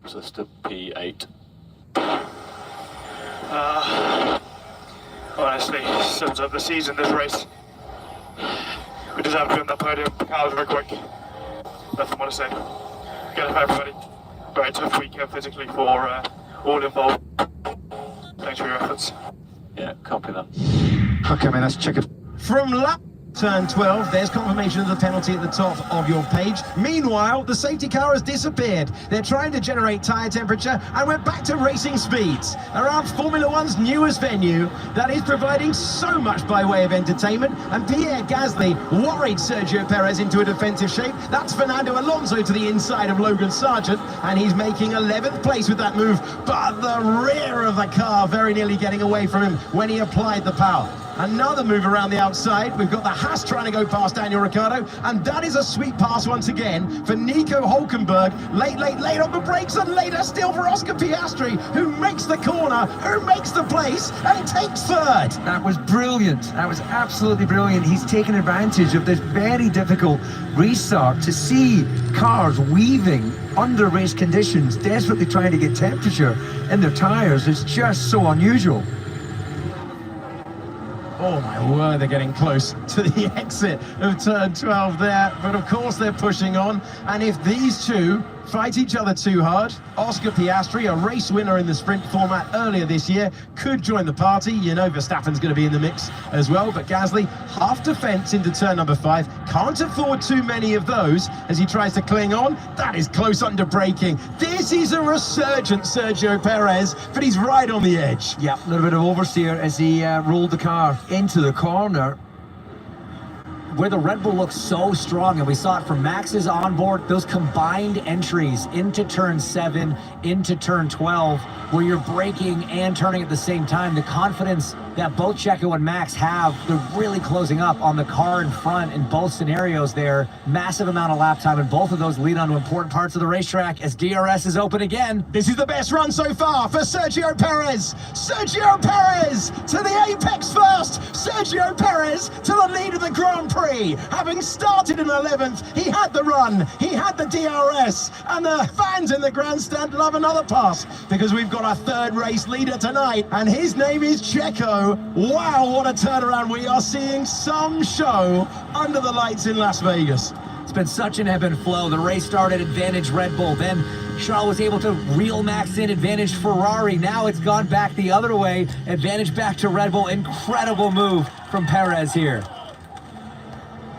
System P8. Honestly, sums up the season, this race. We deserve to be on that podium. The car was very quick. Nothing more to say. Good luck, everybody. Very tough weekend physically for all involved. Thanks for your efforts. Yeah, copy that. Okay, man, let's check it. From lap turn 12, there's confirmation of the penalty at the top of your page. Meanwhile, the safety car has disappeared. They're trying to generate tyre temperature, and we're back to racing speeds around Formula One's newest venue that is providing so much by way of entertainment. And Pierre Gasly worried Sergio Perez into a defensive shape. That's Fernando Alonso to the inside of Logan Sargent, and he's making 11th place with that move. But the rear of the car very nearly getting away from him when he applied the power. Another move around the outside. We've got the Haas trying to go past Daniel Ricciardo, and that is a sweet pass once again for Nico Hülkenberg. Late on the brakes, and later still for Oscar Piastri, who makes the corner, who makes the place, and takes third. That was brilliant. That was absolutely brilliant. He's taken advantage of this very difficult restart to see cars weaving under race conditions, desperately trying to get temperature in their tyres. It's just so unusual. Oh my word, they're getting close to the exit of turn 12 there, but of course they're pushing on. And if these two fight each other too hard, Oscar Piastri, a race winner in the sprint format earlier this year, could join the party. You know Verstappen's going to be in the mix as well, but Gasly, half defense into turn number 5, can't afford too many of those as he tries to cling on. That is close under braking. This is a resurgent Sergio Perez, but he's right on the edge. Yeah, a little bit of oversteer as he rolled the car into the corner. Where the Red Bull looks so strong, and we saw it from Max's onboard, those combined entries into turn 7, into turn 12, where you're braking and turning at the same time, the confidence that both Checo and Max have, they're really closing up on the car in front in both scenarios there. Massive amount of lap time, and both of those lead on to important parts of the racetrack as DRS is open again. This is the best run so far for Sergio Perez. Sergio Perez to the apex first. Sergio Perez to the lead of the Grand Prix. Having started in 11th, he had the run, he had the DRS, and the fans in the grandstand love another pass because we've got a third race leader tonight, and his name is Checo. Wow, what a turnaround. We are seeing some show under the lights in Las Vegas. It's been such an ebb and flow. The race started advantage Red Bull, then Charles was able to reel Max in, advantage Ferrari. Now it's gone back the other way, advantage back to Red Bull. Incredible move from Perez here.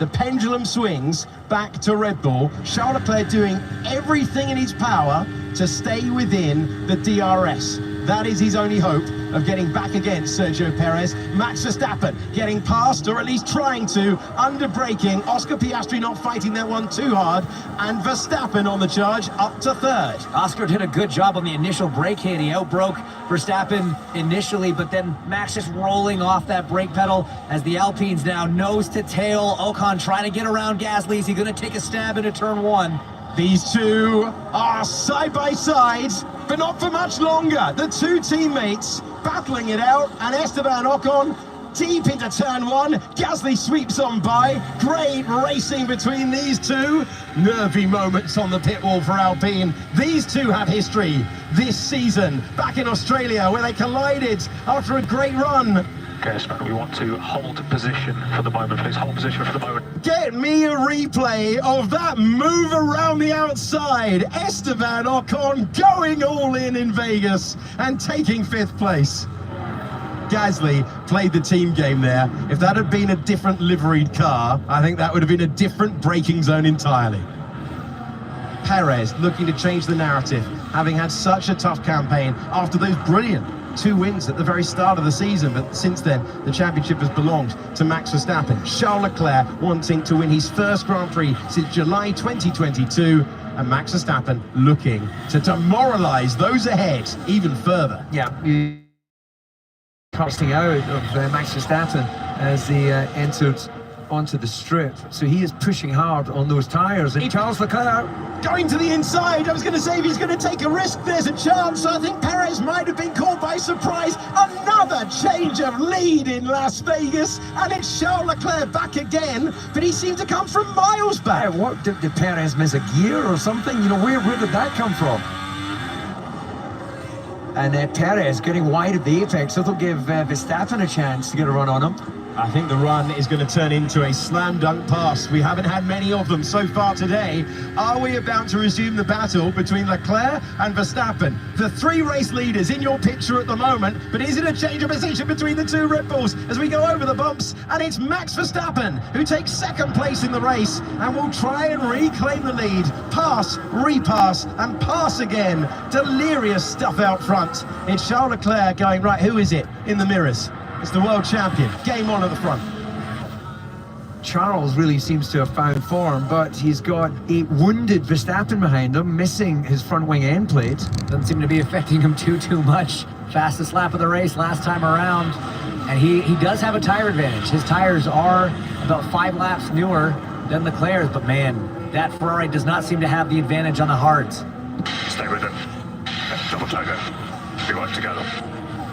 The pendulum swings back to Red Bull. Charles Leclerc doing everything in his power to stay within the DRS. That is his only hope of getting back against Sergio Perez. Max Verstappen getting past, or at least trying to, under braking. Oscar Piastri not fighting that one too hard, and Verstappen on the charge up to third. Oscar did a good job on the initial brake hit. He outbroke Verstappen initially, but then Max just rolling off that brake pedal as the Alpines now nose to tail. Ocon trying to get around Gasly. Is he going to take a stab into turn 1? These two are side by side, but not for much longer. The two teammates battling it out, and Esteban Ocon deep into turn 1. Gasly sweeps on by. Great racing between these two. Nervy moments on the pit wall for Alpine. These two have history this season, back in Australia, where they collided after a great run. Okay, so we want to hold position for the moment, please. Hold position for the moment. Get me a replay of that move around the outside. Esteban Ocon going all in Vegas and taking 5th place. Gasly played the team game there. If that had been a different liveried car, I think that would have been a different braking zone entirely. Perez looking to change the narrative, having had such a tough campaign after those brilliant 2 wins at the very start of the season, but since then the championship has belonged to Max Verstappen. Charles Leclerc wanting to win his first Grand Prix since July 2022, and Max Verstappen looking to demoralise those ahead even further. Yeah, casting out of Max Verstappen as he entered onto the strip, so he is pushing hard on those tyres. And Charles Leclerc going to the inside. I was going to say, if he's going to take a risk, there's a chance. I think Perez might have been caught by surprise. Another change of lead in Las Vegas, and it's Charles Leclerc back again, but he seemed to come from miles back. what did Perez miss a gear or something? You know, where did that come from? And Perez getting wide of the apex, so they'll give Verstappen a chance to get a run on him. I think the run is going to turn into a slam dunk pass. We haven't had many of them so far today. Are we about to resume the battle between Leclerc and Verstappen? The three race leaders in your picture at the moment, but is it a change of position between the two Red Bulls as we go over the bumps? And it's Max Verstappen who takes second place in the race and will try and reclaim the lead. Pass, repass, and pass again. Delirious stuff out front. It's Charles Leclerc going, right, who is it in the mirrors? It's the world champion. Game on at the front. Charles really seems to have found form, but he's got a wounded Verstappen behind him, missing his front wing end plate. Doesn't seem to be affecting him too much. Fastest lap of the race last time around. And he does have a tire advantage. His tires are about 5 laps newer than Leclerc's, but man, that Ferrari does not seem to have the advantage on the hards. Stay with him. Double toggle. Be right together.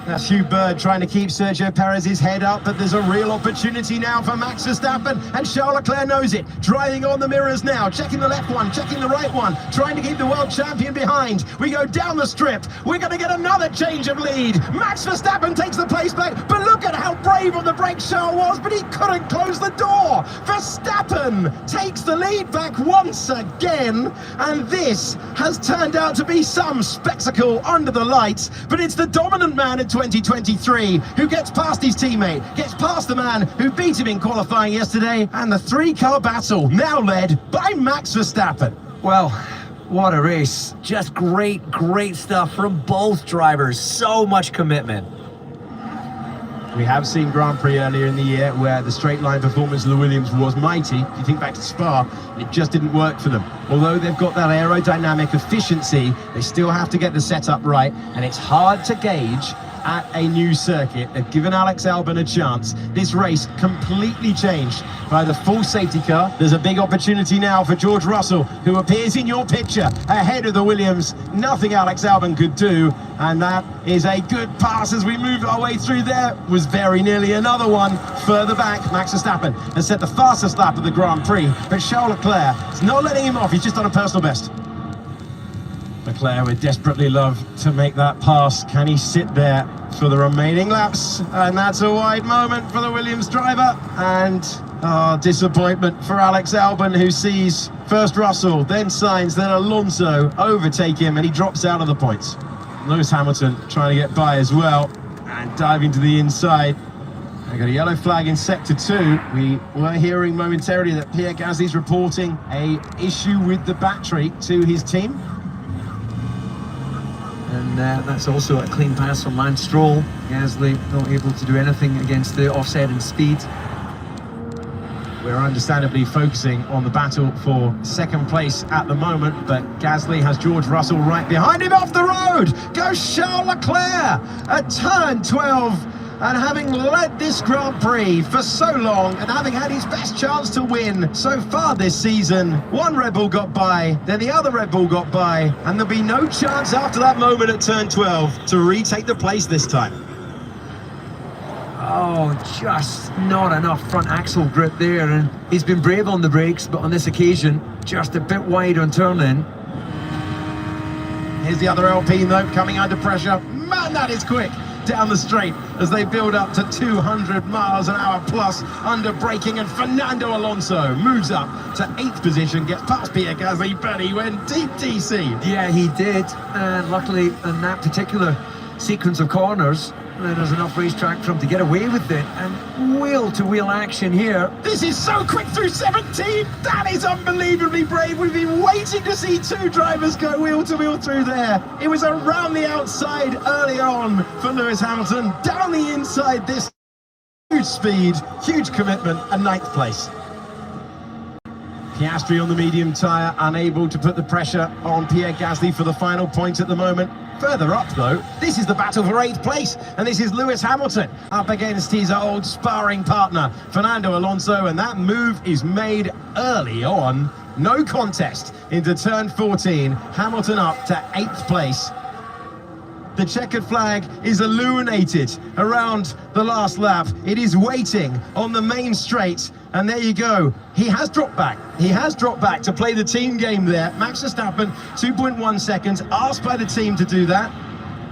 That's Hugh Bird trying to keep Sergio Perez's head up, but there's a real opportunity now for Max Verstappen, and Charles Leclerc knows it. Driving on the mirrors now, checking the left one, checking the right one, trying to keep the world champion behind. We go down the strip. We're going to get another change of lead. Max Verstappen takes the place back, but look at how brave on the brakes Charles was, but he couldn't close the door. Verstappen takes the lead back once again, and this has turned out to be some spectacle under the lights, but it's the dominant man at 2023 who gets past his teammate, gets past the man who beat him in qualifying yesterday, and the three-car battle now led by Max Verstappen. Well, what a race. Just great stuff from both drivers. So much commitment. We have seen Grand Prix earlier in the year where the straight line performance of the Williams was mighty. If you think back to Spa, it just didn't work for them. Although they've got that aerodynamic efficiency, they still have to get the setup right, and it's hard to gauge at a new circuit. They've given Alex Albon a chance. This race completely changed by the full safety car. There's a big opportunity now for George Russell, who appears in your picture ahead of the Williams. Nothing Alex Albon could do, and that is a good pass as we move our way through. There was very nearly another one further back. Max Verstappen has set the fastest lap of the Grand Prix, but Charles Leclerc is not letting him off. He's just done a personal best. Leclerc would desperately love to make that pass. Can he sit there for the remaining laps? And that's a wide moment for the Williams driver. And disappointment for Alex Albon, who sees first Russell, then Sainz, then Alonso overtake him, and he drops out of the points. Lewis Hamilton trying to get by as well and diving to the inside. I got a yellow flag in sector 2. We were hearing momentarily that Pierre Gasly's reporting an issue with the battery to his team. And that's also a clean pass from Lance Stroll. Gasly not able to do anything against the offset in speed. We're understandably focusing on the battle for second place at the moment, but Gasly has George Russell right behind him. Off the road goes Charles Leclerc at turn 12. And having led this Grand Prix for so long and having had his best chance to win so far this season, one Red Bull got by, then the other Red Bull got by, and there'll be no chance after that moment at turn 12 to retake the place this time. Oh, just not enough front axle grip there, and he's been brave on the brakes, but on this occasion, just a bit wide on turn-in. Here's the other Alpine though, coming under pressure. Man, that is quick! Down the straight as they build up to 200 miles an hour plus under braking, and Fernando Alonso moves up to 8th position, gets past Pierre Gasly, but he went deep DC. Yeah, he did, and luckily in that particular sequence of corners, there's enough racetrack for him to get away with it, and wheel-to-wheel action here. This is so quick through 17. That is unbelievably brave. We've been waiting to see two drivers go wheel-to-wheel through there. It was around the outside early on for Lewis Hamilton. Down the inside, this huge speed, huge commitment, and 9th place. Piastri on the medium tyre, unable to put the pressure on Pierre Gasly for the final point at the moment. Further up, though, this is the battle for 8th place, and this is Lewis Hamilton up against his old sparring partner, Fernando Alonso, and that move is made early on. No contest into turn 14, Hamilton up to 8th place. The checkered flag is illuminated around the last lap. It is waiting on the main straight, and there you go. He has dropped back. He has dropped back to play the team game there. Max Verstappen, 2.1 seconds, asked by the team to do that.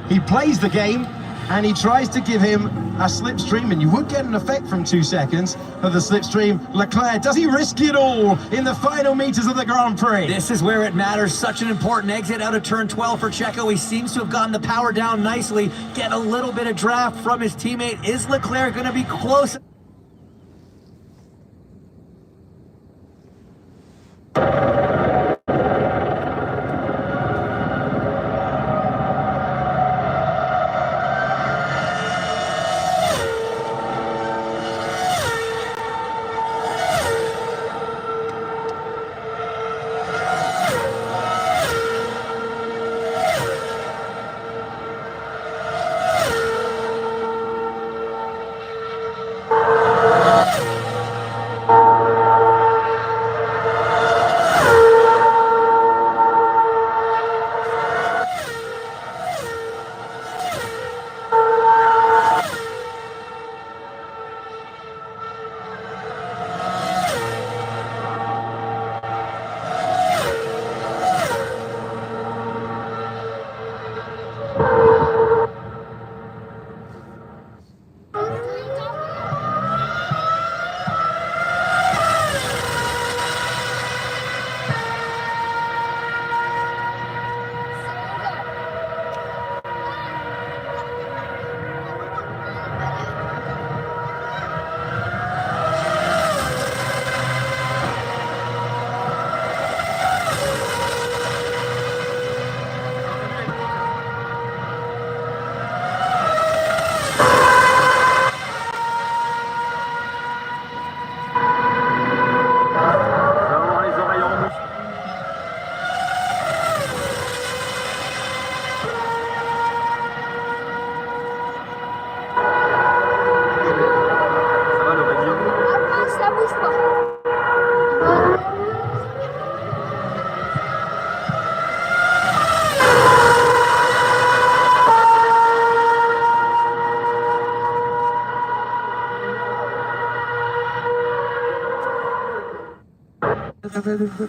He plays the game, and he tries to give him a slipstream, and you would get an effect from 2 seconds of the slipstream. Leclerc, does he risk it all in the final meters of the Grand Prix? This is where it matters. Such an important exit out of turn 12 for Checo. He seems to have gotten the power down nicely, get a little bit of draft from his teammate. Is Leclerc going to be close?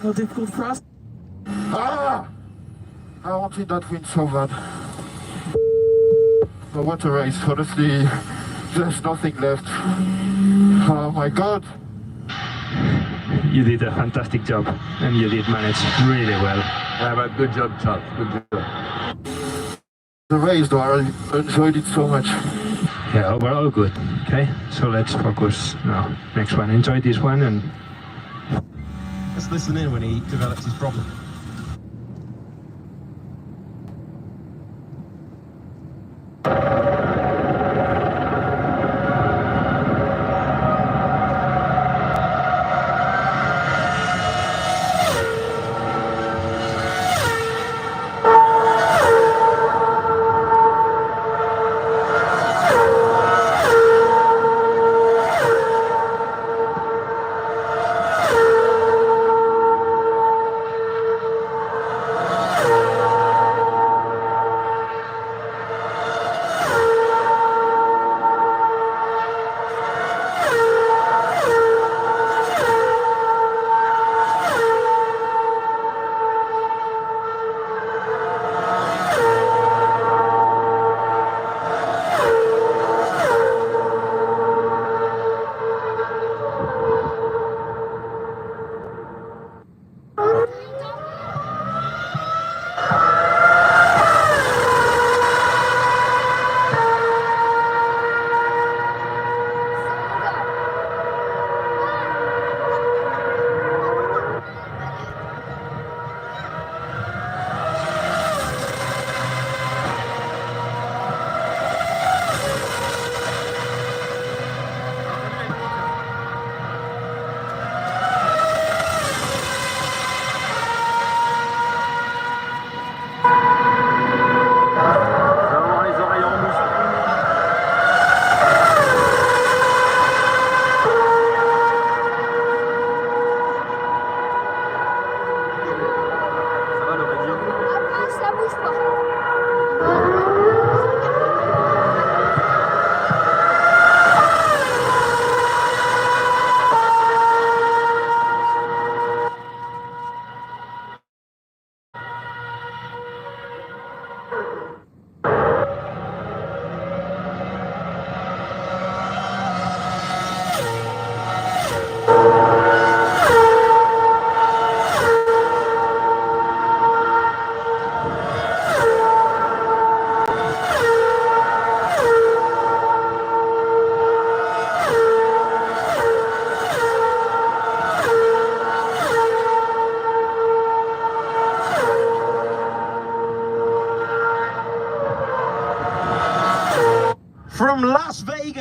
More difficult for us. I wanted that win so bad. But what a race, honestly, there's nothing left. Oh my god. You did a fantastic job, and you did manage really well. Yeah, but good job, Charles. Good job. The race though, I enjoyed it so much. Yeah, overall good. Okay, so let's focus now. Next one. Enjoy this one, and Let's listen in when he develops his problem.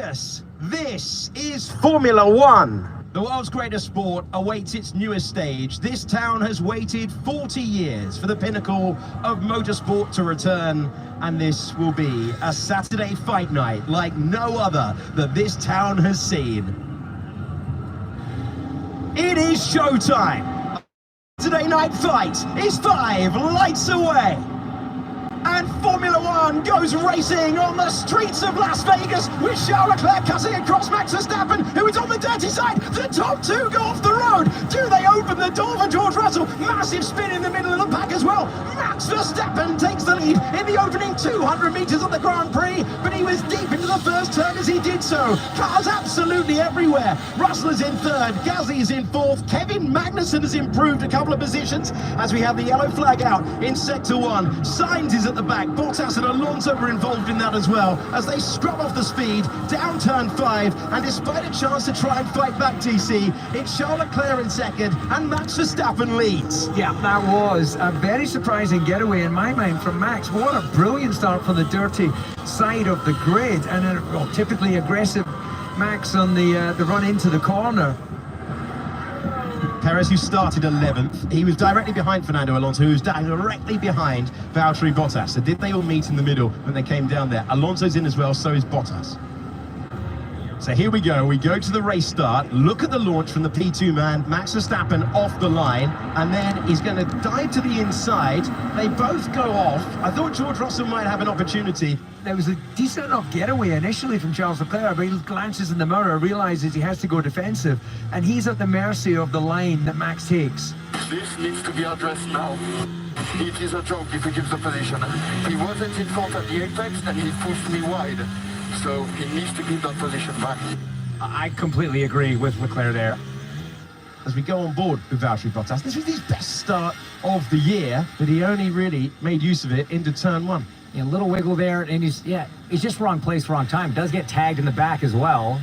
Yes, this is Formula One. The world's greatest sport awaits its newest stage. This town has waited 40 years for the pinnacle of motorsport to return, and this will be a Saturday fight night like no other that this town has seen. It is showtime. Saturday night fight is 5 lights away. And Formula One goes racing on the streets of Las Vegas with Charles Leclerc cutting across Max Verstappen, who is on the dirty side. The top two go off the road. Do they open the door for George Russell? Massive spin in the middle of the pack as well. Max Verstappen takes the lead in the opening 200 metres of the Grand Prix, but he was deep into the first turn as he did so. Cars absolutely everywhere. Russell is in third, Gasly is in fourth, Kevin Magnussen has improved a couple of positions as we have the yellow flag out in sector 1. Sainz is at the back. Bottas and Alonso were involved in that as well as they scrub off the speed down turn 5, and despite a chance to try and fight back TC, it's Charles Leclerc in second and Max Verstappen leads. Yeah, that was a very surprising getaway in my mind from Max. What a brilliant start from the dirty side of the grid, and a typically aggressive Max on the run into the corner. Perez, who started 11th, he was directly behind Fernando Alonso, who was directly behind Valtteri Bottas. So did they all meet in the middle when they came down there? Alonso's in as well, so is Bottas. So here we go to the race start. Look at the launch from the P2 man, Max Verstappen off the line, and then he's going to dive to the inside. They both go off. I thought George Russell might have an opportunity. There was a decent enough getaway initially from Charles Leclerc, but he glances in the mirror, realizes he has to go defensive, and he's at the mercy of the line that Max takes. This needs to be addressed now. It is a joke if he gives the position. He wasn't in front at the apex and he pushed me wide. So he needs to give that position back. I completely agree with Leclerc there. As we go on board with Valtteri Bottas, this was his best start of the year, but he only really made use of it into turn 1. Yeah, a little wiggle there, and he's just wrong place, wrong time. Does get tagged in the back as well.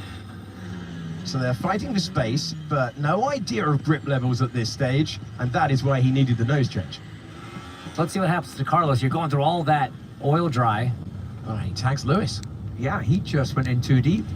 So they're fighting for space, but no idea of grip levels at this stage, and that is why he needed the nose change. Let's see what happens to Carlos. You're going through all that oil dry. Oh, he tags Lewis. Yeah, he just went in too deep.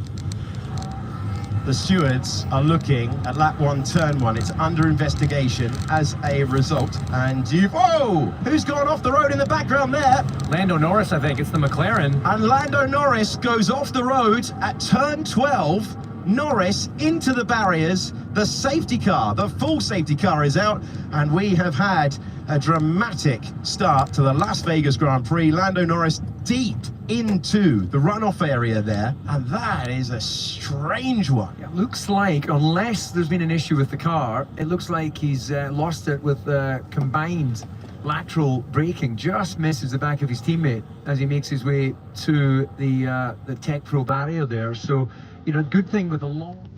The stewards are looking at lap 1, turn 1. It's under investigation as a result. And whoa! Who's gone off the road in the background there? Lando Norris, I think. It's the McLaren. And Lando Norris goes off the road at turn 12. Norris into the barriers. The safety car, the full safety car is out. And we have had a dramatic start to the Las Vegas Grand Prix. Lando Norris deep into the runoff area there, and that is a strange one. It looks like, unless there's been an issue with the car, it looks like he's lost it with combined lateral braking. Just misses the back of his teammate as he makes his way to the Tech Pro barrier there. So, you know, good thing with a long